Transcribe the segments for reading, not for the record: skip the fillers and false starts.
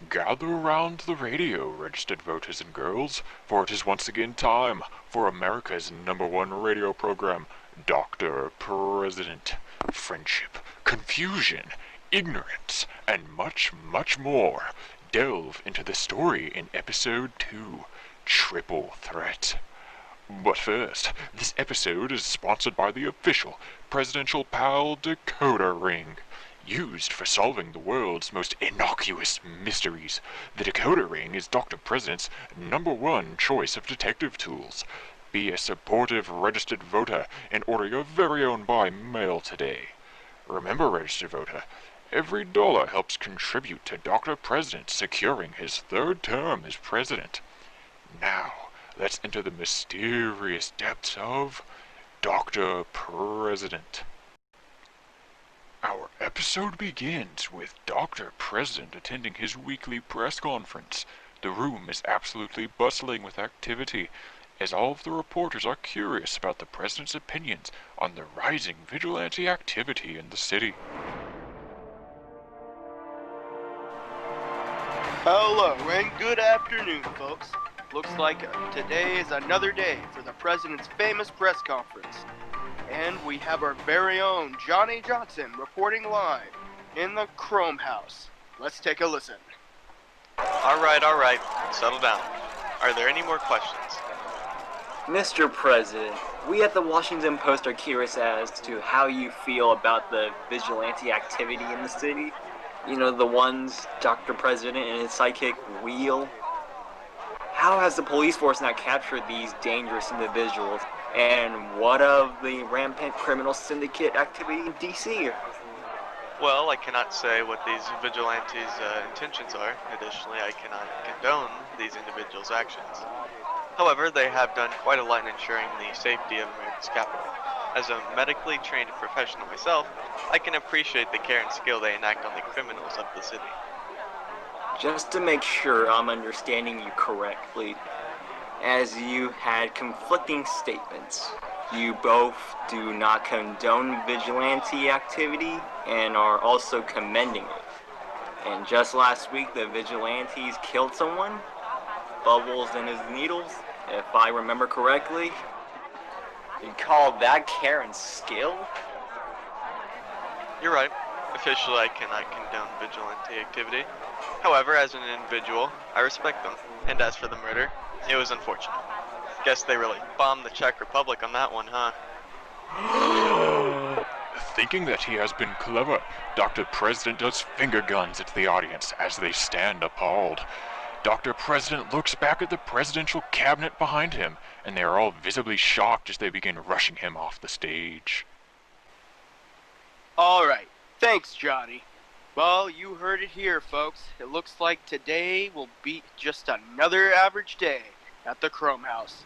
Gather round the radio, registered voters and girls, for it is once again time for America's #1 radio program, Dr. President. Friendship, confusion, ignorance, and much, much more. Delve into the story in Episode 2, Triple Threat. But first, this episode is sponsored by the official Presidential Pal Decoder Ring. Used for solving the world's most innocuous mysteries, the Decoder Ring is Dr. President's #1 choice of detective tools. Be a supportive registered voter and order your very own by mail today. Remember, registered voter, every dollar helps contribute to Dr. President securing his 3rd term as president. Now, let's enter the mysterious depths of Dr. President. Our episode begins with Dr. President attending his weekly press conference. The room is absolutely bustling with activity, as all of the reporters are curious about the president's opinions on the rising vigilante activity in the city. Hello and good afternoon, folks. Looks like today is another day for the president's famous press conference. And we have our very own Johnny Johnson reporting live in the Chrome House. Let's take a listen. All right. Settle down. Are there any more questions? Mr. President, we at the Washington Post are curious as to how you feel about the vigilante activity in the city. You know, the ones Dr. President and his sidekick wheel. How has the police force now captured these dangerous individuals? And what of the rampant criminal syndicate activity in D.C.? Well, I cannot say what these vigilantes' intentions are. Additionally, I cannot condone these individuals' actions. However, they have done quite a lot in ensuring the safety of America's capital. As a medically trained professional myself, I can appreciate the care and skill they enact on the criminals of the city. Just to make sure I'm understanding you correctly, as you had conflicting statements. You both do not condone vigilante activity and are also commending it. And just last week, the vigilantes killed someone, bubbles in his needles, if I remember correctly. You call that care and skill? You're right. Officially, I cannot condone vigilante activity. However, as an individual, I respect them. And as for the murder, it was unfortunate. Guess they really bombed the Czech Republic on that one, huh? Thinking that he has been clever, Dr. President does finger guns at the audience as they stand appalled. Dr. President looks back at the presidential cabinet behind him, and they are all visibly shocked as they begin rushing him off the stage. Alright, thanks, Johnny. Well, you heard it here, folks. It looks like today will be just another average day at the Chrome House.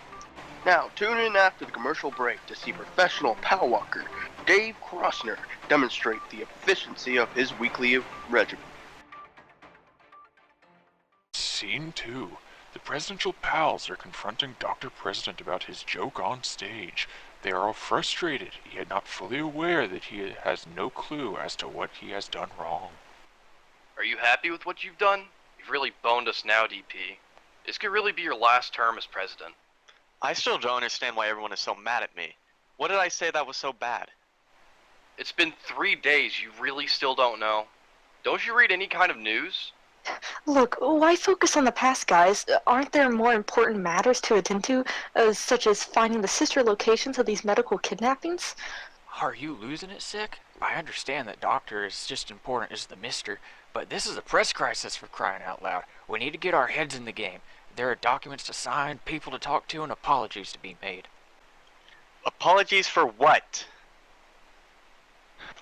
Now, tune in after the commercial break to see professional power walker Dave Crossner demonstrate the efficiency of his weekly regimen. Scene 2. The presidential pals are confronting Dr. President about his joke on stage. They are all frustrated, yet not fully aware that he has no clue as to what he has done wrong. Are you happy with what you've done? You've really boned us now, DP. This could really be your last term as president. I still don't understand why everyone is so mad at me. What did I say that was so bad? It's been 3 days, you really still don't know? Don't you read any kind of news? Look, why focus on the past, guys? Aren't there more important matters to attend to, such as finding the sister locations of these medical kidnappings? Are you losing it, Sick? I understand that doctor is just important as the mister, but this is a press crisis, for crying out loud. We need to get our heads in the game. There are documents to sign, people to talk to, and apologies to be made. Apologies for what?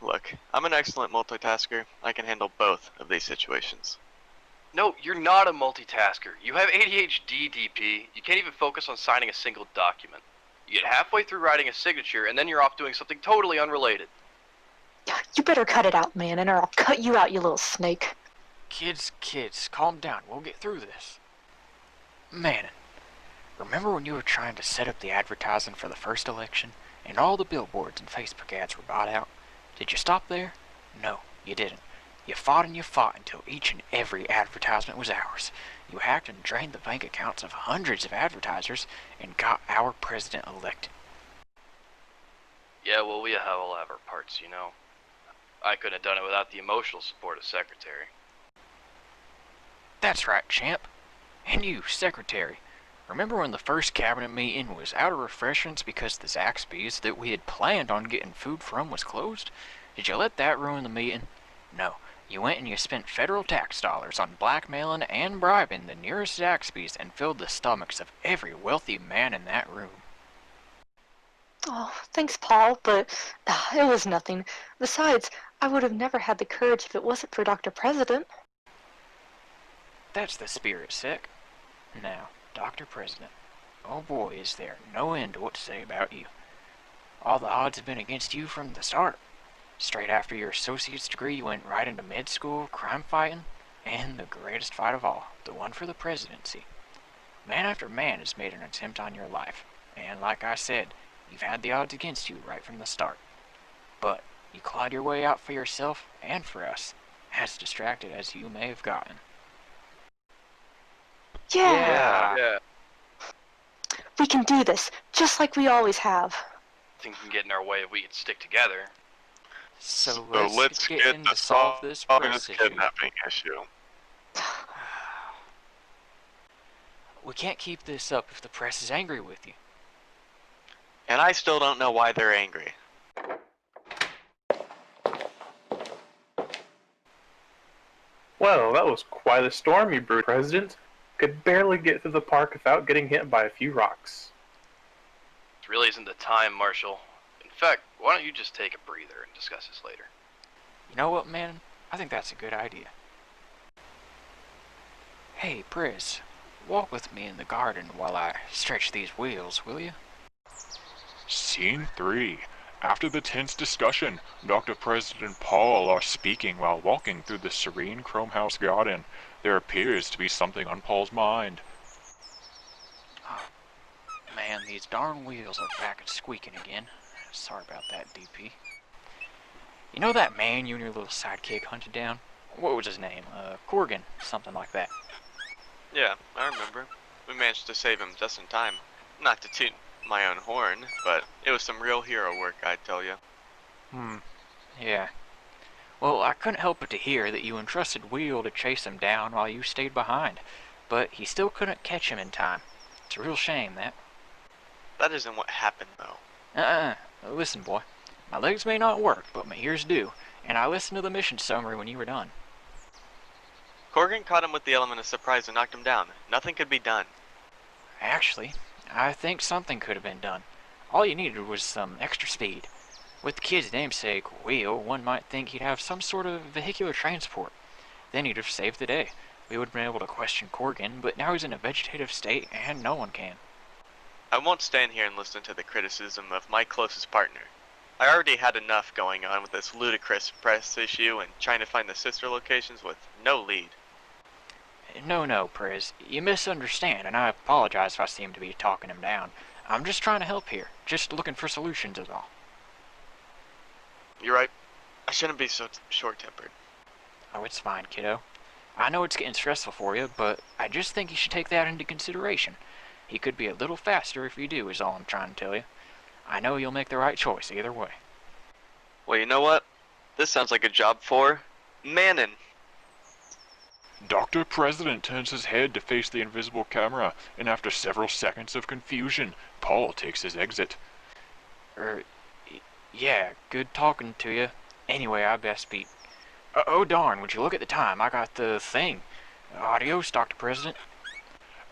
Look, I'm an excellent multitasker. I can handle both of these situations. No, you're not a multitasker. You have ADHD, DP. You can't even focus on signing a single document. You get halfway through writing a signature, and then you're off doing something totally unrelated. You better cut it out, man, or I'll cut you out, you little snake. Kids, calm down. We'll get through this. Man, remember when you were trying to set up the advertising for the first election, and all the billboards and Facebook ads were bought out? Did you stop there? No, you didn't. You fought and you fought until each and every advertisement was ours. You hacked and drained the bank accounts of hundreds of advertisers and got our president elected. Yeah, well, we all have our parts, you know. I couldn't have done it without the emotional support of Secretary. That's right, champ. And you, Secretary. Remember when the first cabinet meeting was out of refreshments because the Zaxby's that we had planned on getting food from was closed? Did you let that ruin the meeting? No. You went and you spent federal tax dollars on blackmailing and bribing the nearest Zaxby's and filled the stomachs of every wealthy man in that room. Oh, thanks, Paul, but it was nothing. Besides, I would have never had the courage if it wasn't for Dr. President. That's the spirit, Sec. Now, Dr. President, oh boy, is there no end to what to say about you. All the odds have been against you from the start. Straight after your associate's degree, you went right into med school, crime fighting, and the greatest fight of all, the one for the presidency. Man after man has made an attempt on your life, and like I said, you've had the odds against you right from the start. But you clawed your way out for yourself and for us, as distracted as you may have gotten. Yeah! Yeah. We can do this, just like we always have. Things can get in our way if we can stick together. So let's let's get get in to to solve this solving press this issue. kidnapping issue. We can't keep this up if the press is angry with you. And I still don't know why they're angry. Well, that was quite a storm you brewed, President. Could barely get through the park without getting hit by a few rocks. It really isn't the time, Marshal. In fact, why don't you just take a breather and discuss this later? You know what, man? I think that's a good idea. Hey, Prez, walk with me in the garden while I stretch these wheels, will you? Scene 3. After the tense discussion, Dr. President and Paul are speaking while walking through the serene Chrome House garden. There appears to be something on Paul's mind. Oh, man, these darn wheels are back at squeaking again. Sorry about that, DP. You know that man you and your little sidekick hunted down? What was his name? Corgan, something like that. Yeah, I remember. We managed to save him just in time. Not to toot my own horn, but it was some real hero work, I tell you. Yeah. Well, I couldn't help but to hear that you entrusted Wheel to chase him down while you stayed behind, but he still couldn't catch him in time. It's a real shame, that. That isn't what happened, though. Listen, boy. My legs may not work, but my ears do, and I listened to the mission summary when you were done. Corgan caught him with the element of surprise and knocked him down. Nothing could be done. Actually, I think something could have been done. All you needed was some extra speed. With the kid's namesake, Wheel, one might think he'd have some sort of vehicular transport. Then he'd have saved the day. We would have been able to question Corgan, but now he's in a vegetative state, and no one can. I won't stand here and listen to the criticism of my closest partner. I already had enough going on with this ludicrous press issue and trying to find the sister locations with no lead. No, Prez. You misunderstand, and I apologize if I seem to be talking him down. I'm just trying to help here. Just looking for solutions is all. You're right. I shouldn't be so short-tempered. Oh, it's fine, kiddo. I know it's getting stressful for you, but I just think you should take that into consideration. He could be a little faster if you do, is all I'm trying to tell you. I know you'll make the right choice either way. Well, you know what? This sounds like a job for Mannin. Dr. President turns his head to face the invisible camera, and after several seconds of confusion, Paul takes his exit. Yeah, good talking to you. Anyway, I best be... oh darn, would you look at the time? I got the thing. Adios, Dr. President.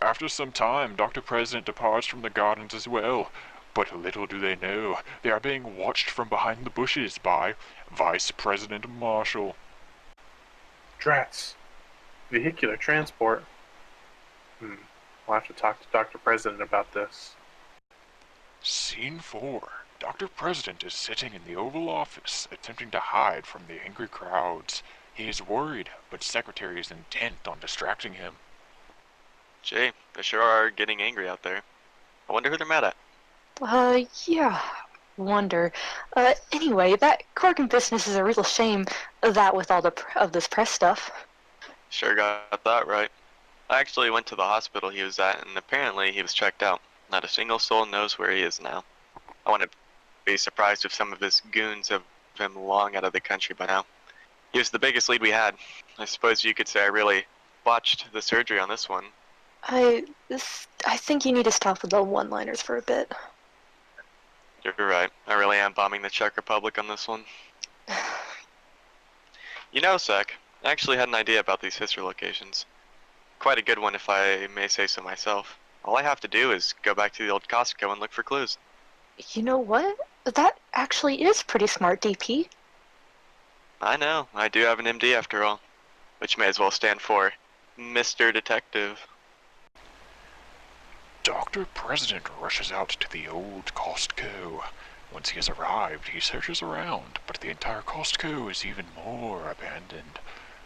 After some time, Dr. President departs from the gardens as well. But little do they know, they are being watched from behind the bushes by Vice President Marshall. Drats. Vehicular transport. We'll have to talk to Dr. President about this. Scene 4. Dr. President is sitting in the Oval Office, attempting to hide from the angry crowds. He is worried, but Secretary is intent on distracting him. Gee, they sure are getting angry out there. I wonder who they're mad at. Yeah. wonder. Anyway, that Corgan business is a real shame, that with all of this press stuff. Sure got that right. I actually went to the hospital he was at, and apparently he was checked out. Not a single soul knows where he is now. I wouldn't be surprised if some of his goons have him long out of the country by now. He was the biggest lead we had. I suppose you could say I really botched the surgery on this one. I think you need to stop with the one-liners for a bit. You're right. I really am bombing the Czech Republic on this one. You know, Sec, I actually had an idea about these history locations. Quite a good one, if I may say so myself. All I have to do is go back to the old Costco and look for clues. You know what? That actually is pretty smart, DP. I know, I do have an MD after all, which may as well stand for Mr. Detective. Dr. President rushes out to the old Costco. Once he has arrived, he searches around, but the entire Costco is even more abandoned.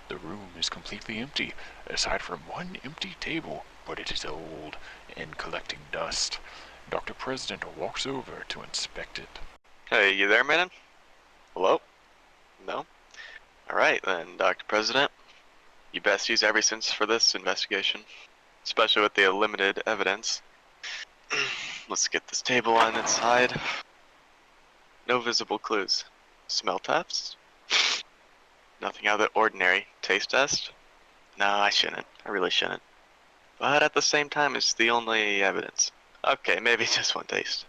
The room is completely empty, aside from one empty table, but it is old and collecting dust. Dr. President walks over to inspect it. Hey, you there, man? Hello? No? Alright then, Dr. President. You best use every sense for this investigation, especially with the limited evidence. Let's get this table on its side. No visible clues. Smell test? Nothing out of the ordinary. Taste test? No, I shouldn't. I really shouldn't. But at the same time, it's the only evidence. Okay, maybe just one taste.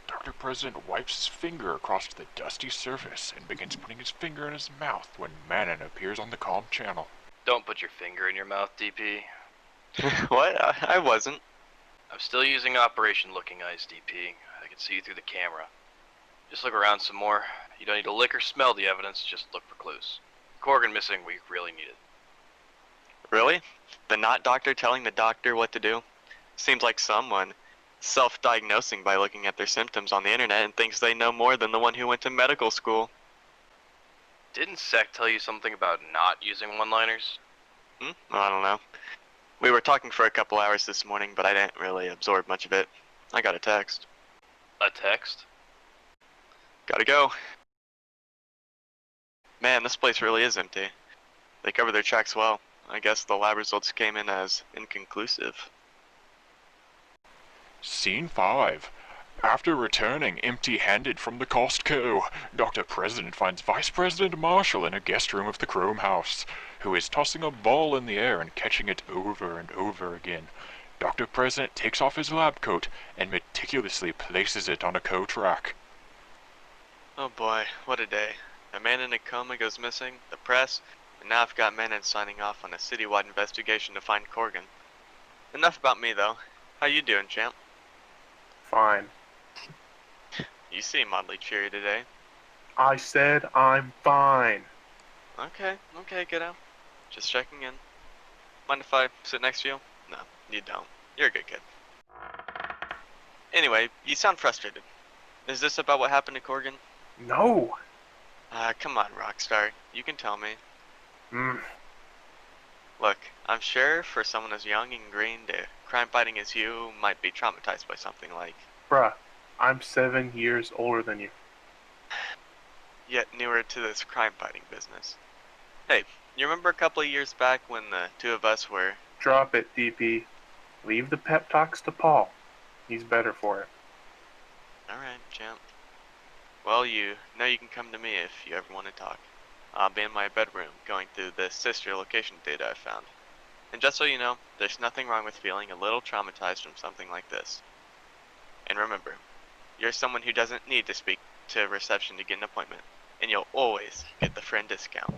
Dr. President wipes his finger across the dusty surface and begins putting his finger in his mouth when Manon appears on the comm channel. Don't put your finger in your mouth, DP. What? I wasn't. I'm still using Operation Looking Eyes, DP. I can see you through the camera. Just look around some more. You don't need to lick or smell the evidence, just look for clues. Corgan missing, we really need it. Really? The not doctor telling the doctor what to do? Seems like someone self-diagnosing by looking at their symptoms on the internet and thinks they know more than the one who went to medical school. Didn't Sec tell you something about not using one-liners? I don't know. We were talking for a couple hours this morning, but I didn't really absorb much of it. I got a text. A text? Gotta go. Man, this place really is empty. They cover their tracks well. I guess the lab results came in as inconclusive. Scene 5. After returning empty-handed from the Costco, Dr. President finds Vice President Marshall in a guest room of the Chrome House, who is tossing a ball in the air and catching it over and over again. Dr. President takes off his lab coat and meticulously places it on a coat rack. Oh boy, what a day. A man in a coma goes missing, the press, and now I've got Manon signing off on a citywide investigation to find Corgan. Enough about me though. How you doing, champ? Fine. You seem oddly cheery today. I said I'm fine. Okay, kiddo. Just checking in. Mind if I sit next to you? No, you don't. You're a good kid. Anyway, you sound frustrated. Is this about what happened to Corgan? No. Come on, Rockstar. You can tell me. Hmm. Look, I'm sure for someone as young and green to crime fighting as you might be traumatized by something like... Bruh, I'm 7 years older than you. Yet newer to this crime fighting business. Hey, you remember a couple of years back when the two of us were... Drop it, DP. Leave the pep talks to Paul. He's better for it. Alright, champ. Well, you know you can come to me if you ever want to talk. I'll be in my bedroom going through the sister location data I found. And just so you know, there's nothing wrong with feeling a little traumatized from something like this. And remember, you're someone who doesn't need to speak to reception to get an appointment, and you'll always get the friend discount.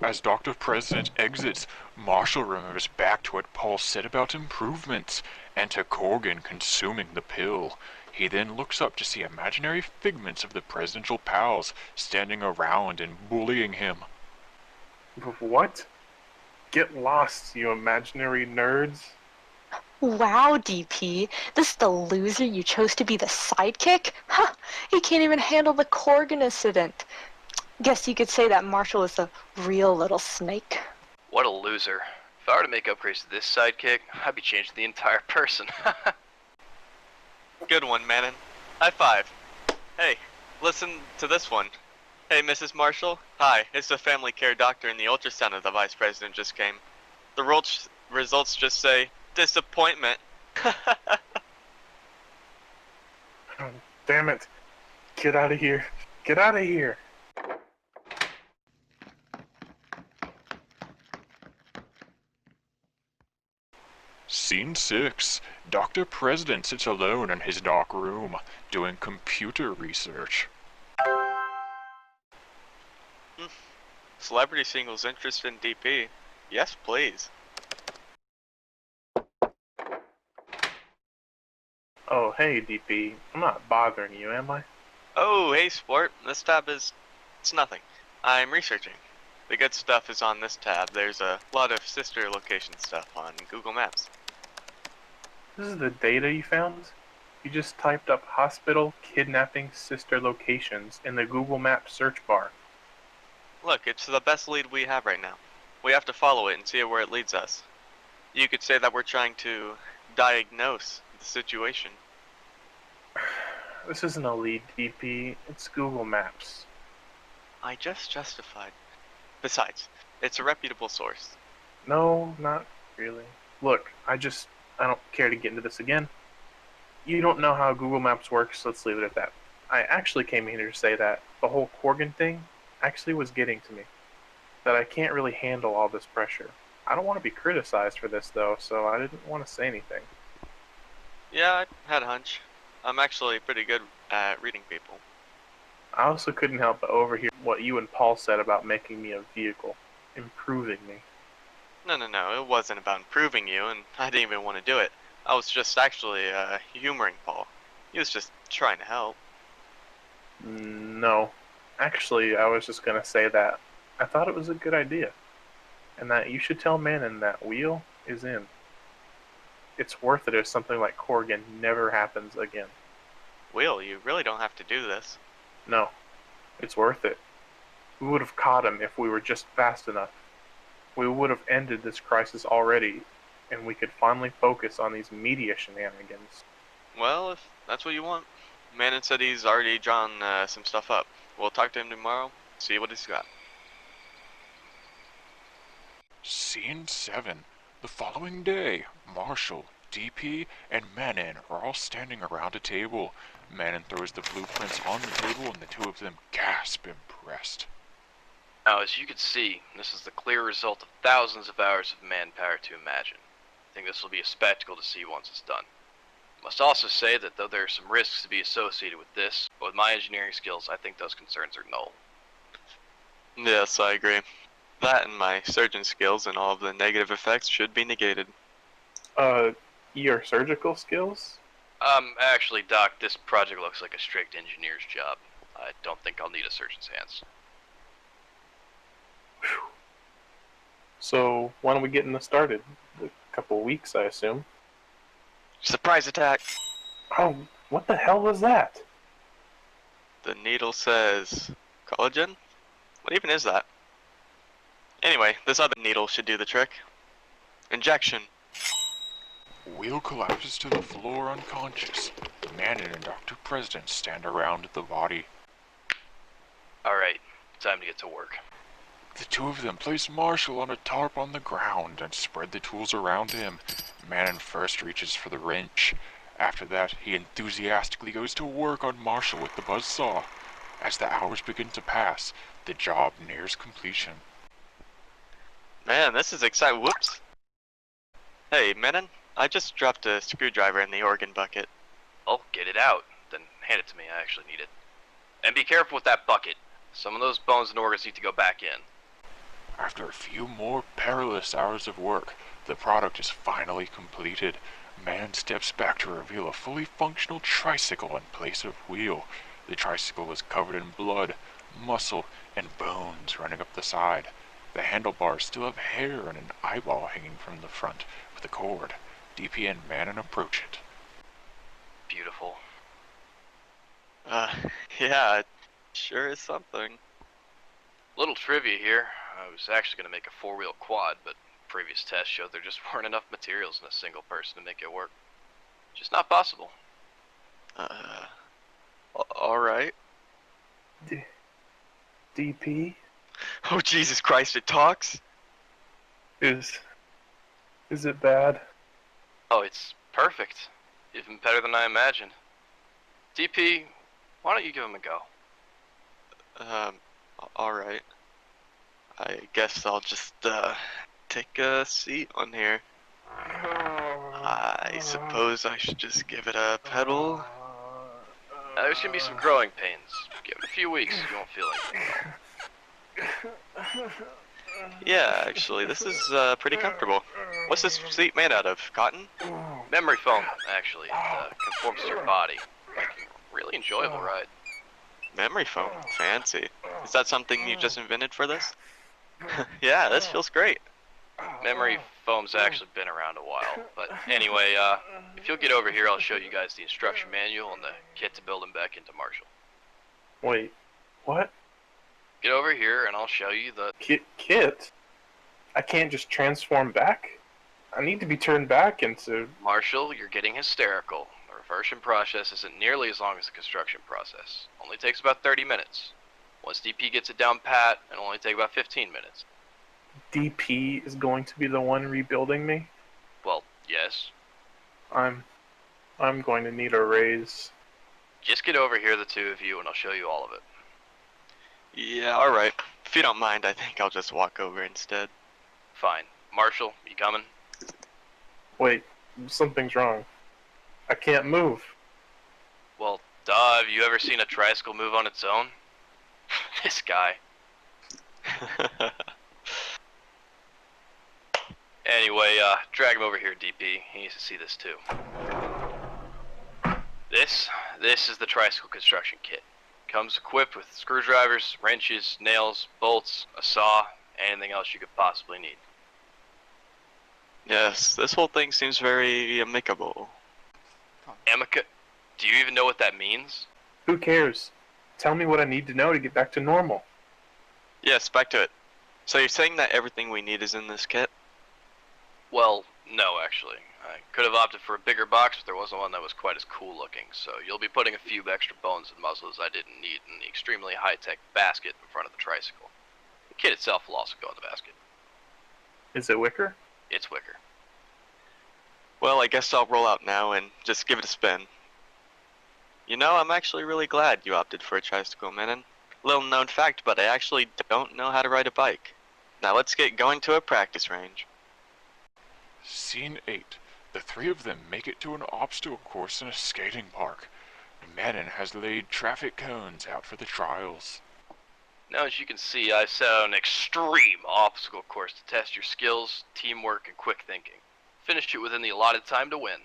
As Dr. President exits, Marshall remembers back to what Paul said about improvements, and to Corgan consuming the pill. He then looks up to see imaginary figments of the presidential pals standing around and bullying him. What? Get lost, you imaginary nerds. Wow, DP, this is the loser you chose to be the sidekick? Huh, he can't even handle the Corgan incident. Guess you could say that Marshall is a real little snake. What a loser. If I were to make upgrades to this sidekick, I'd be changing the entire person. Good one, Manon. High five. Hey, listen to this one. Hey, Mrs. Marshall. Hi, it's the family care doctor, and the ultrasound of the vice president just came. The results just say disappointment. Oh, damn it. Get out of here. Get out of here. Scene 6. Dr. President sits alone in his dark room, doing computer research. Celebrity singles interest in DP. Yes, please. Oh, hey, DP. I'm not bothering you, am I? Oh, hey, sport. This tab is... it's nothing. I'm researching. The good stuff is on this tab. There's a lot of sister location stuff on Google Maps. This is the data you found? You just typed up hospital kidnapping sister locations in the Google Maps search bar. Look, it's the best lead we have right now. We have to follow it and see where it leads us. You could say that we're trying to diagnose the situation. This isn't a lead, DP. It's Google Maps. I just justified. Besides, it's a reputable source. No, not really. Look, I don't care to get into this again. You don't know how Google Maps works, so let's leave it at that. I actually came here to say that the whole Corgan thing actually was getting to me. That I can't really handle all this pressure. I don't want to be criticized for this, though, so I didn't want to say anything. Yeah, I had a hunch. I'm actually pretty good at reading people. I also couldn't help but overhear what you and Paul said about making me a vehicle, improving me. No, it wasn't about improving you, and I didn't even want to do it. I was just actually humoring Paul. He was just trying to help. No. Actually, I was just going to say that I thought it was a good idea, and that you should tell Manon that Wheel is in. It's worth it if something like Corgan never happens again. Will, you really don't have to do this. No, it's worth it. We would have caught him if we were just fast enough. We would have ended this crisis already, and we could finally focus on these media shenanigans. Well, if that's what you want. Manon said he's already drawn some stuff up. We'll talk to him tomorrow, see what he's got. Scene 7. The following day, Marshall, DP, and Manon are all standing around a table. Manon throws the blueprints on the table and the two of them gasp impressed. Now, as you can see, this is the clear result of thousands of hours of manpower to imagine. I think this will be a spectacle to see once it's done. Must also say that though there are some risks to be associated with this, but with my engineering skills, I think those concerns are null. Yes, I agree. That and my surgeon skills and all of the negative effects should be negated. Your surgical skills? Actually, Doc, this project looks like a strict engineer's job. I don't think I'll need a surgeon's hands. Whew. So, when are we getting this started? A couple weeks, I assume. Surprise attack! Oh, what the hell was that? The needle says collagen? What even is that? Anyway, this other needle should do the trick. Injection. Wheel collapses to the floor unconscious. Manon and Dr. President stand around the body. Alright, time to get to work. The two of them place Marshall on a tarp on the ground and spread the tools around him. Manon first reaches for the wrench. After that, he enthusiastically goes to work on Marshall with the buzzsaw. As the hours begin to pass, the job nears completion. Man, this is exciting. Whoops. Hey, Manon, I just dropped a screwdriver in the organ bucket. Oh, get it out. Then hand it to me, I actually need it. And be careful with that bucket. Some of those bones and organs need to go back in. After a few more perilous hours of work, the product is finally completed. Manon steps back to reveal a fully functional tricycle in place of wheel. The tricycle is covered in blood, muscle, and bones running up the side. The handlebars still have hair and an eyeball hanging from the front with a cord. DP and Manon approach it. Beautiful. Yeah, it sure is something. Little trivia here. I was actually going to make a four-wheel quad, but previous tests showed there just weren't enough materials in a single person to make it work. Just not possible. Alright. DP Oh, Jesus Christ, it talks? is it bad? Oh, it's perfect. Even better than I imagined. DP, why don't you give him a go? Alright. I guess I'll just, take a seat on here. I suppose I should just give it a pedal. Now, there's gonna be some growing pains. Give it a few weeks, you won't feel anything. Yeah, actually, this is, pretty comfortable. What's this seat made out of? Cotton? Memory foam, actually. It conforms to your body. Like a really enjoyable ride. Memory foam. Fancy. Is that something you just invented for this? Yeah, this feels great. Memory foam's actually been around a while. But anyway, if you'll get over here, I'll show you guys the instruction manual and the kit to build him back into Marshall. Wait, what? Get over here and I'll show you the... Kit? I can't just transform back? I need to be turned back into... Marshall, you're getting hysterical. The reversion process isn't nearly as long as the construction process. Only takes about 30 minutes. Once DP gets it down pat, it'll only take about 15 minutes. DP is going to be the one rebuilding me? Well, yes. I'm going to need a raise. Just get over here, the two of you, and I'll show you all of it. Yeah, alright. If you don't mind, I think I'll just walk over instead. Fine. Marshall, you coming? Wait, something's wrong. I can't move. Well, duh, have you ever seen a tricycle move on its own? This guy. Anyway, drag him over here, DP. He needs to see this too. This is the tricycle construction kit. Comes equipped with screwdrivers, wrenches, nails, bolts, a saw, anything else you could possibly need. Yes, this whole thing seems very amicable. Amica, do you even know what that means? Who cares? Tell me what I need to know to get back to normal. Yes, back to it. So you're saying that everything we need is in this kit? Well, no, actually. I could have opted for a bigger box, but there wasn't one that was quite as cool looking, so you'll be putting a few extra bones and muzzles I didn't need in the extremely high-tech basket in front of the tricycle. The kit itself will also go in the basket. Is it wicker? It's wicker. Well, I guess I'll roll out now and just give it a spin. You know, I'm actually really glad you opted for a tricycle, Menon. Little known fact, but I actually don't know how to ride a bike. Now let's get going to a practice range. Scene 8. The three of them make it to an obstacle course in a skating park. Menon has laid traffic cones out for the trials. Now, as you can see, I've set out an extreme obstacle course to test your skills, teamwork, and quick thinking. Finished it within the allotted time to win.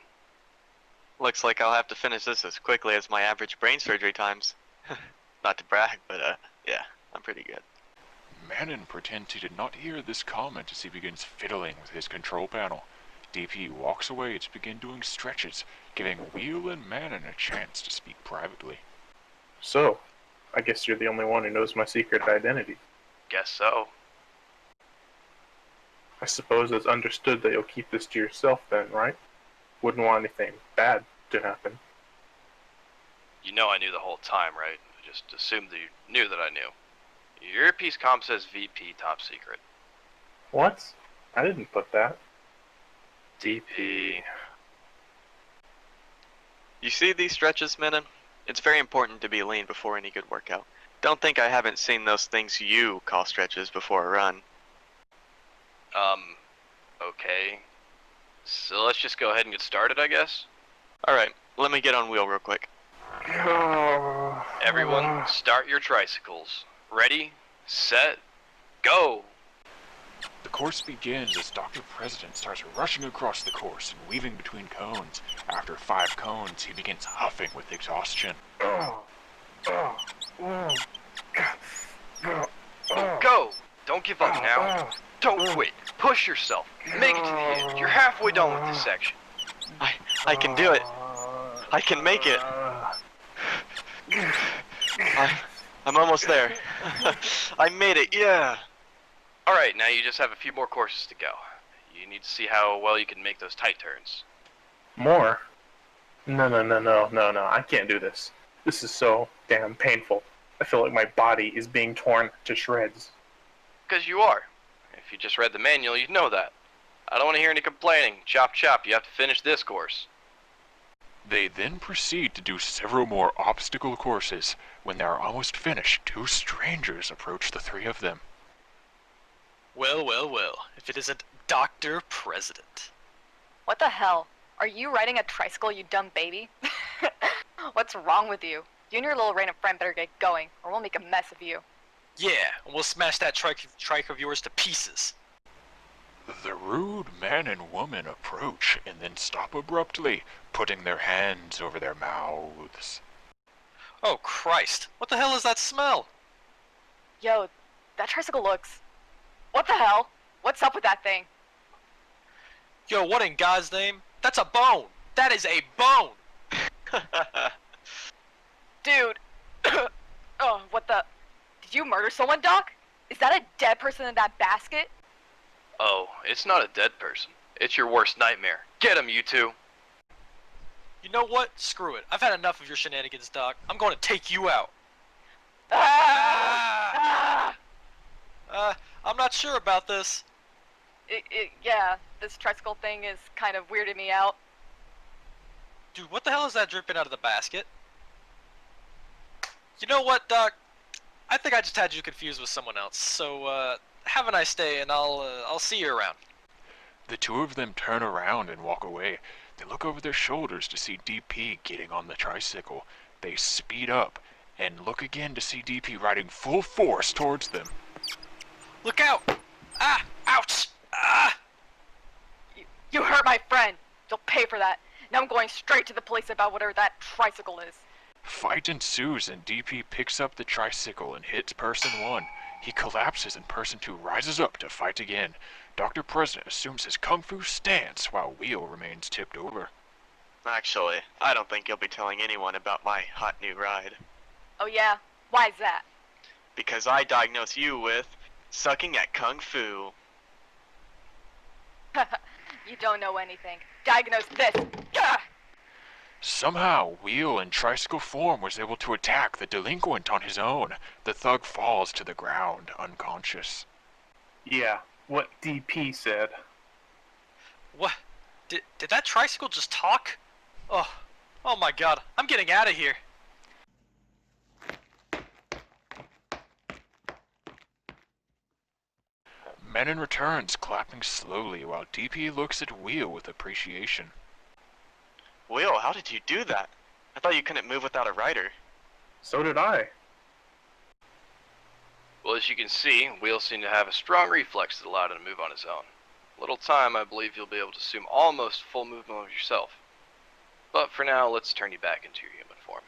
Looks like I'll have to finish this as quickly as my average brain surgery times. Not to brag, but yeah, I'm pretty good. Menon pretends he did not hear this comment as he begins fiddling with his control panel. DP walks away to begin doing stretches, giving Wheel and Menon a chance to speak privately. So, I guess you're the only one who knows my secret identity. Guess so. I suppose it's understood that you'll keep this to yourself then, right? Wouldn't want anything bad to happen. You know I knew the whole time, right? I just assumed that you knew that I knew. Your earpiece comp says VP top secret. What? I didn't put that. DP. You see these stretches, Menon? It's very important to be lean before any good workout. Don't think I haven't seen those things you call stretches before a run. Okay. So let's just go ahead and get started, I guess? Alright, let me get on Wheel real quick. Everyone, start your tricycles. Ready, set, go! The course begins as Dr. President starts rushing across the course and weaving between cones. After 5 cones, he begins huffing with exhaustion. Go! Don't give up now. Don't quit. Push yourself. Make it to the end. You're halfway done with this section. I can do it. I can make it. I'm almost there. I made it, yeah. Alright, now you just have a few more courses to go. You need to see how well you can make those tight turns. More? No, I can't do this. This is so damn painful. I feel like my body is being torn to shreds. Because you are. If you just read the manual, you'd know that. I don't want to hear any complaining. Chop chop, you have to finish this course. They then proceed to do several more obstacle courses. When they are almost finished, two strangers approach the three of them. Well, well, well, if it isn't Dr. President. What the hell? Are you riding a tricycle, you dumb baby? What's wrong with you? You and your little random friend better get going, or we'll make a mess of you. Yeah, and we'll smash that trike of yours to pieces. The rude man and woman approach and then stop abruptly, putting their hands over their mouths. Oh, Christ. What the hell is that smell? Yo, that tricycle looks... What the hell? What's up with that thing? Yo, what in God's name? That's a bone! That is a bone! Dude. Oh, what the... Did you murder someone, Doc? Is that a dead person in that basket? Oh, it's not a dead person. It's your worst nightmare. Get him, you two! You know what? Screw it. I've had enough of your shenanigans, Doc. I'm going to take you out. Ah! I'm not sure about this. Yeah, this tricycle thing is kind of weirding me out. Dude, what the hell is that dripping out of the basket? You know what, Doc? I think I just had you confused with someone else. So, have a nice day, and I'll see you around. The two of them turn around and walk away. They look over their shoulders to see DP getting on the tricycle. They speed up and look again to see DP riding full force towards them. Look out! Ah! Ouch! Ah! You hurt my friend. You'll pay for that. Now I'm going straight to the police about whatever that tricycle is. Fight ensues and DP picks up the tricycle and hits person 1. He collapses and person 2 rises up to fight again. Dr. President assumes his kung fu stance while Wheel remains tipped over. Actually, I don't think you'll be telling anyone about my hot new ride. Oh yeah? Why's that? Because I diagnose you with sucking at kung fu. You don't know anything. Diagnose this. Gah! Somehow, Wheel in tricycle form was able to attack the delinquent on his own. The thug falls to the ground, unconscious. Yeah, what DP said. What? Did that tricycle just talk? Oh my God, I'm getting out of here. Menon returns, clapping slowly, while DP looks at Wheel with appreciation. Will, how did you do that? I thought you couldn't move without a rider. So did I. Well, as you can see, Wheel seemed to have a strong reflex that allowed him to move on his own. Little time, I believe you'll be able to assume almost full movement of yourself. But for now, let's turn you back into your human form.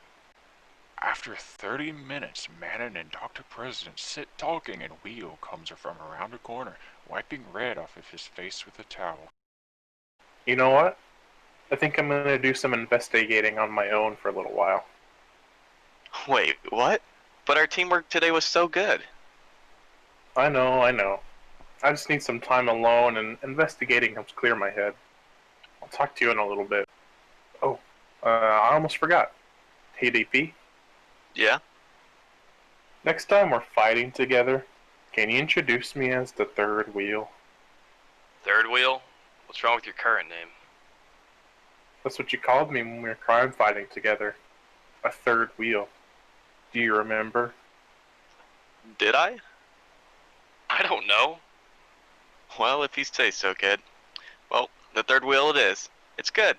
After 30 minutes, Manon and Dr. President sit talking and Wheel comes from around a corner, wiping red off of his face with a towel. You know what? I think I'm gonna do some investigating on my own for a little while. Wait, what? But our teamwork today was so good. I know. I just need some time alone, and investigating helps clear my head. I'll talk to you in a little bit. Oh, I almost forgot. Hey, DP. Yeah? Next time we're fighting together, can you introduce me as the third wheel? Third Wheel? What's wrong with your current name? That's what you called me when we were crime fighting together. A third wheel. Do you remember? Did I? I don't know. Well, if you say so, kid. Well, the third wheel it is. It's good.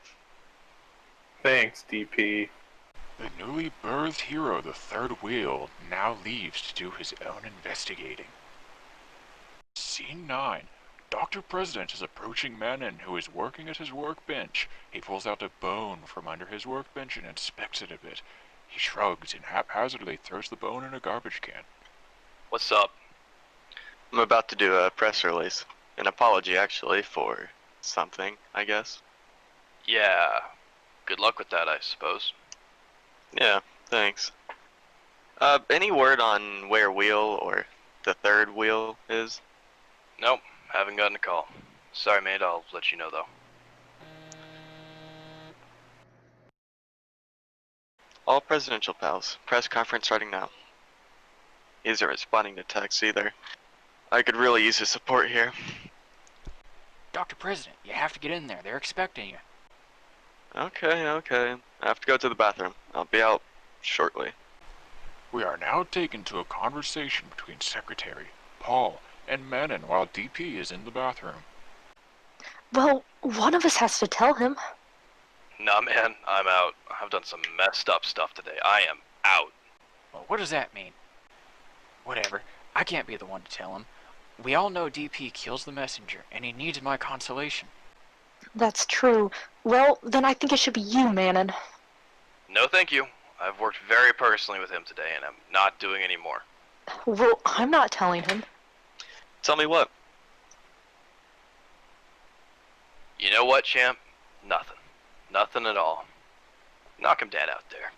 Thanks, DP. The newly birthed hero, the third wheel, now leaves to do his own investigating. Scene 9. Dr. President is approaching Manon, who is working at his workbench. He pulls out a bone from under his workbench and inspects it a bit. He shrugs and haphazardly throws the bone in a garbage can. What's up? I'm about to do a press release. An apology, actually, for something, I guess. Yeah. Good luck with that, I suppose. Yeah, thanks. Any word on where Wheel, or the third wheel, is? Nope, haven't gotten a call. Sorry, mate, I'll let you know, though. All presidential pals. Press conference starting now. He isn't responding to texts either. I could really use his support here. Dr. President, you have to get in there. They're expecting you. Okay. I have to go to the bathroom. I'll be out shortly. We are now taken to a conversation between Secretary Paul and Menon while DP is in the bathroom. Well, one of us has to tell him. Nah, man, I'm out. I've done some messed up stuff today. I am out. Well, what does that mean? Whatever. I can't be the one to tell him. We all know DP kills the messenger, and he needs my consolation. That's true. Well, then I think it should be you, Manon. No, thank you. I've worked very personally with him today, and I'm not doing any more. Well, I'm not telling him. Tell me what? You know what, champ? Nothing. Nothing at all. Knock him dead out there.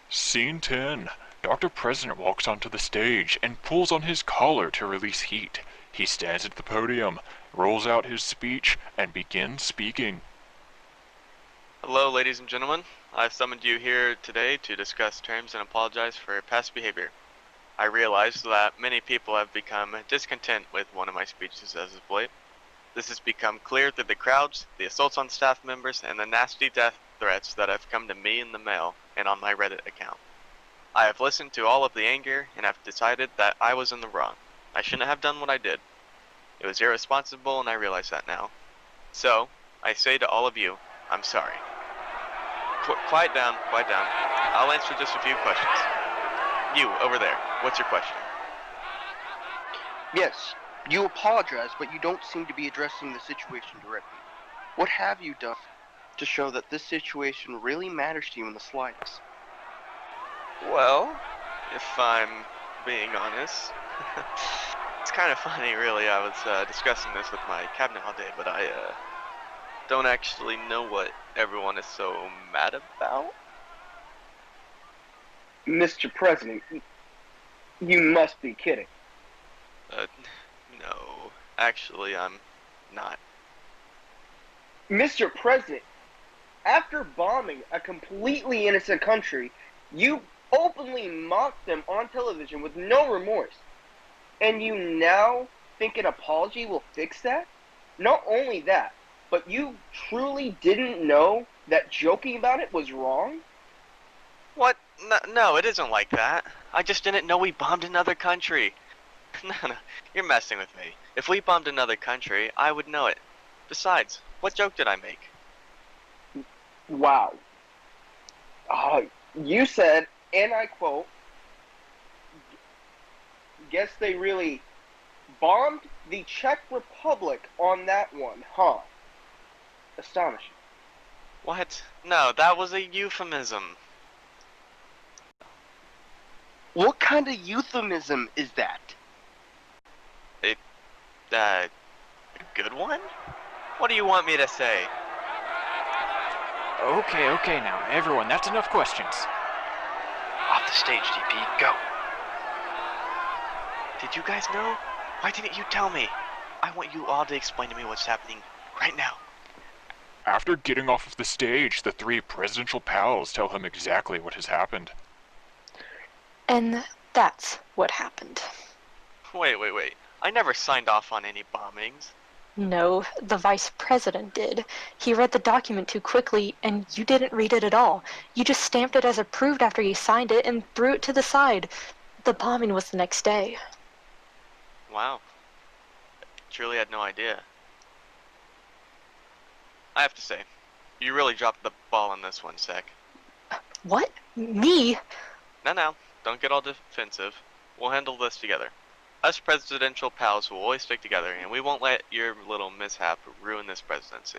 Scene 10. Dr. President walks onto the stage and pulls on his collar to release heat. He stands at the podium, rolls out his speech, and begins speaking. Hello, ladies and gentlemen. I've summoned you here today to discuss terms and apologize for past behavior. I realize that many people have become discontent with one of my speeches as of late. This has become clear through the crowds, the assaults on staff members, and the nasty death threats that have come to me in the mail and on my Reddit account. I have listened to all of the anger and have decided that I was in the wrong. I shouldn't have done what I did. It was irresponsible, and I realize that now. So, I say to all of you, I'm sorry. Quiet down. I'll answer just a few questions. You, over there, what's your question? Yes, you apologize, but you don't seem to be addressing the situation directly. What have you done to show that this situation really matters to you in the slightest? Well, if I'm being honest, it's kind of funny, really. I was discussing this with my cabinet all day, but I don't actually know what everyone is so mad about. Mr. President, you must be kidding. No. Actually, I'm not. Mr. President, after bombing a completely innocent country, you openly mocked them on television with no remorse. And you now think an apology will fix that? Not only that, but you truly didn't know that joking about it was wrong? What? No, it isn't like that. I just didn't know we bombed another country. No, you're messing with me. If we bombed another country, I would know it. Besides, what joke did I make? Wow. You said, and I quote, guess they really bombed the Czech Republic on that one, huh? Astonishing. What? No, that was a euphemism. What kind of euphemism is that? A good one? What do you want me to say? Okay, now, everyone, that's enough questions. Off the stage, DP, go. Did you guys know? Why didn't you tell me? I want you all to explain to me what's happening right now. After getting off of the stage, the three presidential pals tell him exactly what has happened. And that's what happened. Wait. I never signed off on any bombings. No, the vice president did. He read the document too quickly, and you didn't read it at all. You just stamped it as approved after you signed it and threw it to the side. The bombing was the next day. Wow. Truly had no idea. I have to say, you really dropped the ball on this one, Sec. What? Me? No, don't get all defensive. We'll handle this together. Us presidential pals will always stick together, and we won't let your little mishap ruin this presidency.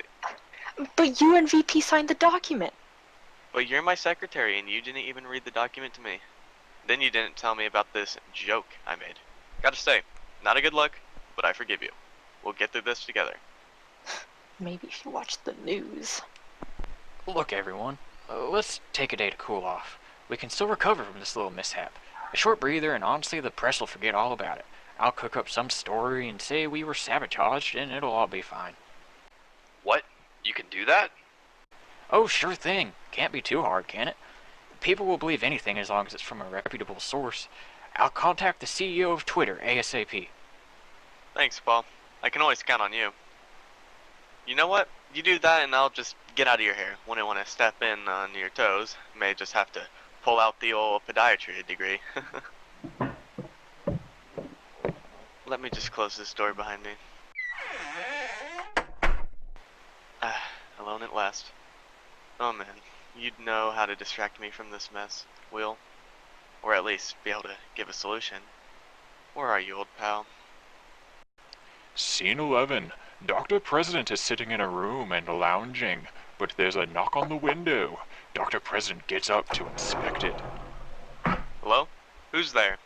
But you and VP signed the document. But you're my secretary, and you didn't even read the document to me. Then you didn't tell me about this joke I made. Gotta say, not a good look, but I forgive you. We'll get through this together. Maybe if you watch the news. Look, everyone, let's take a day to cool off. We can still recover from this little mishap. A short breather, and honestly, the press will forget all about it. I'll cook up some story and say we were sabotaged, and it'll all be fine. What? You can do that? Oh, sure thing. Can't be too hard, can it? People will believe anything as long as it's from a reputable source. I'll contact the CEO of Twitter ASAP. Thanks, Paul. I can always count on you. You know what? You do that and I'll just get out of your hair. Wouldn't want to step in on your toes. May just have to pull out the old podiatry degree. Let me just close this door behind me. Alone at last. Oh man, you'd know how to distract me from this mess, Will. Or at least be able to give a solution. Where are you, old pal? Scene 11. Dr. President is sitting in a room and lounging, but there's a knock on the window. Dr. President gets up to inspect it. Hello? Who's there?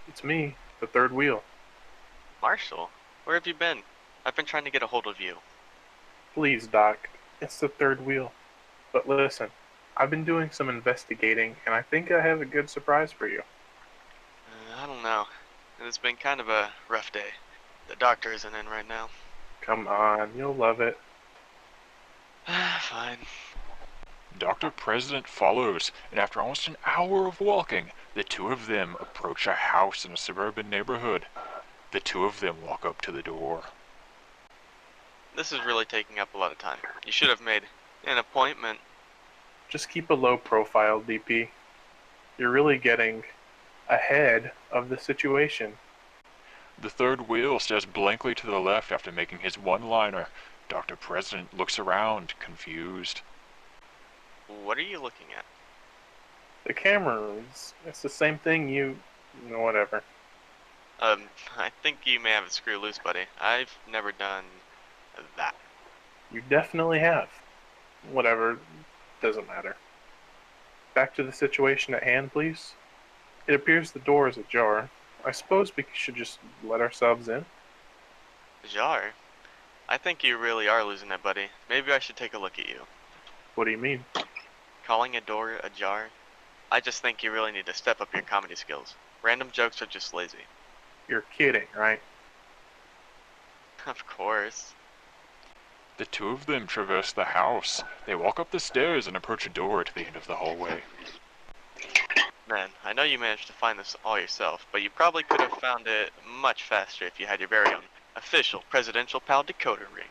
It's me, the third wheel. Marshall? Where have you been? I've been trying to get a hold of you. Please, Doc. It's the third wheel. But listen, I've been doing some investigating, and I think I have a good surprise for you. I don't know. It's been kind of a rough day. The doctor isn't in right now. Come on, you'll love it. Fine. Dr. President follows, and after almost an hour of walking, the two of them approach a house in a suburban neighborhood. The two of them walk up to the door. This is really taking up a lot of time. You should have made an appointment. Just keep a low profile, DP. You're really getting ahead of the situation. The third wheel stares blankly to the left after making his one-liner. Dr. President looks around, confused. What are you looking at? The camera, it's the same thing whatever. I think you may have a screw loose, buddy. I've never done that. You definitely have. Whatever, doesn't matter. Back to the situation at hand, please. It appears the door is ajar. I suppose we should just let ourselves in. Jar? I think you really are losing it, buddy. Maybe I should take a look at you. What do you mean? Calling a door ajar? I just think you really need to step up your comedy skills. Random jokes are just lazy. You're kidding, right? Of course. The two of them traverse the house. They walk up the stairs and approach a door at the end of the hallway. Man, I know you managed to find this all yourself, but you probably could have found it much faster if you had your very own official presidential PAL decoder ring.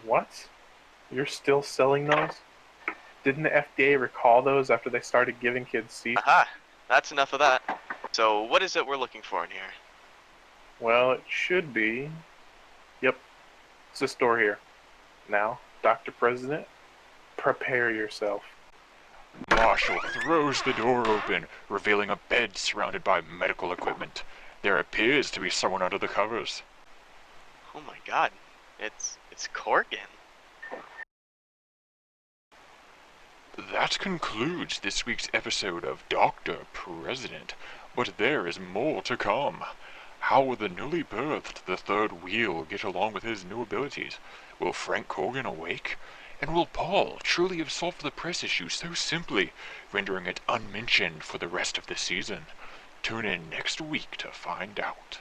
What? You're still selling those? Didn't the FDA recall those after they started giving kids seeds? Aha! That's enough of that. So, what is it we're looking for in here? Well, it should be. Yep. It's this door here. Now, Dr. President, prepare yourself. Marshall throws the door open, revealing a bed surrounded by medical equipment. There appears to be someone under the covers. Oh my god. It's Corgan. That concludes this week's episode of Dr. President, but there is more to come. How will the newly birthed the third wheel get along with his new abilities? Will Frank Corgan awake? And will Paul truly have solved the press issue so simply, rendering it unmentioned for the rest of the season? Tune in next week to find out.